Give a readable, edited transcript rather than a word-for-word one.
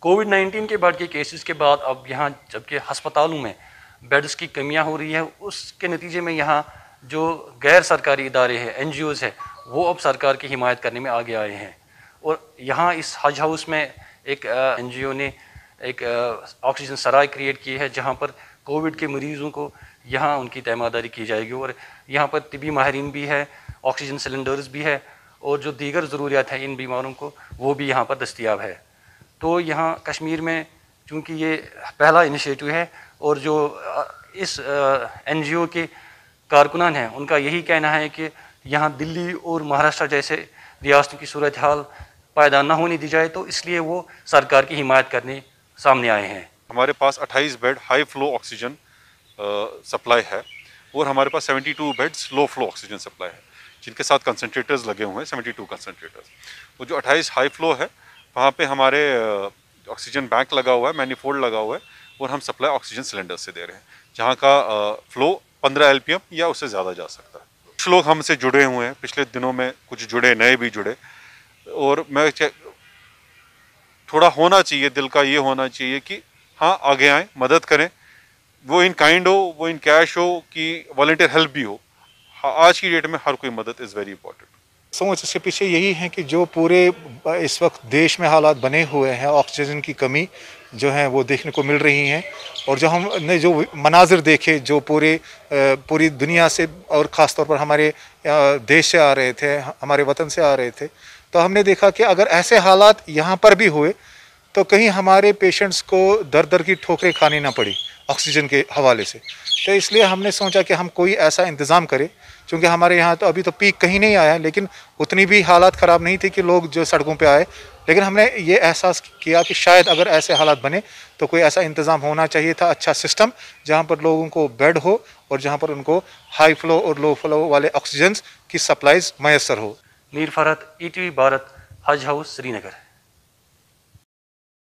कोविड-19 के बाद के केसेस के बाद अब यहाँ जबकि अस्पतालों में बेड्स की कमियां हो रही है, उसके नतीजे में यहाँ जो गैर सरकारी इदारे हैं, एनजीओज़ है, वो अब सरकार की हिमायत करने में आगे आए हैं। और यहाँ इस हज हाउस में एक एनजीओ ने एक ऑक्सीजन सराय क्रिएट की है, जहाँ पर कोविड के मरीज़ों को यहाँ उनकी तैमादारी की जाएगी। और यहाँ पर तिबी माहिरीन भी है, ऑक्सीजन सिलेंडर्स भी है, और जो दीगर ज़रूरियात हैं इन बीमारों को वो भी यहाँ पर दस्तियाब है। तो यहाँ कश्मीर में चूँकि ये पहला इनिशिएटिव है और जो इस एनजीओ के कारकुनान हैं उनका यही कहना है कि यहाँ दिल्ली और महाराष्ट्र जैसे रियासतों की सूरत हाल पैदा ना होने दी जाए, तो इसलिए वो सरकार की हिमायत करने सामने आए हैं। हमारे पास 28 bed high flow oxygen supply है और हमारे पास 72 beds low flow oxygen supply है, जिनके साथ कंसनट्रेटर्स लगे हुए हैं, 72 कंसनट्रेटर्स। वो जो 28 हाई फ्लो है वहाँ पे हमारे ऑक्सीजन बैंक लगा हुआ है, मैनीफोल्ड लगा हुआ है, और हम सप्लाई ऑक्सीजन सिलेंडर से दे रहे हैं, जहाँ का फ्लो 15 LPM या उससे ज़्यादा जा सकता है। कुछ लोग हमसे जुड़े हुए हैं, पिछले दिनों में कुछ जुड़े, नए भी जुड़े, और मैं थोड़ा होना चाहिए, दिल का ये होना चाहिए कि हाँ आगे आएँ, मदद करें, वो इन काइंड हो, वो इन कैश हो, कि वॉलंटियर हेल्प भी हो। आज की डेट में हर कोई मदद इज़ वेरी इंपॉर्टेंट। सोच इसके पीछे यही है कि जो पूरे इस वक्त देश में हालात बने हुए हैं, ऑक्सीजन की कमी जो है वो देखने को मिल रही हैं, और जो हमने जो मनाजिर देखे जो पूरी दुनिया से और ख़ास तौर पर हमारे देश से आ रहे थे, हमारे वतन से आ रहे थे, तो हमने देखा कि अगर ऐसे हालात यहाँ पर भी हुए तो कहीं हमारे पेशेंट्स को दर दर की ठोकरें खानी ना पड़ी ऑक्सीजन के हवाले से। तो इसलिए हमने सोचा कि हम कोई ऐसा इंतज़ाम करें, क्योंकि हमारे यहाँ तो अभी तो पीक कहीं नहीं आया, लेकिन उतनी भी हालात ख़राब नहीं थी कि लोग जो सड़कों पे आए, लेकिन हमने ये एहसास किया कि शायद अगर ऐसे हालात बने तो कोई ऐसा इंतज़ाम होना चाहिए था, अच्छा सिस्टम, जहाँ पर लोगों को बेड हो और जहाँ पर उनको हाई फ्लो और लो फ्लो वाले ऑक्सीजन की सप्लाईज मैसर हो। मीर फरहत, ETV भारत, हज हाउस, श्रीनगर।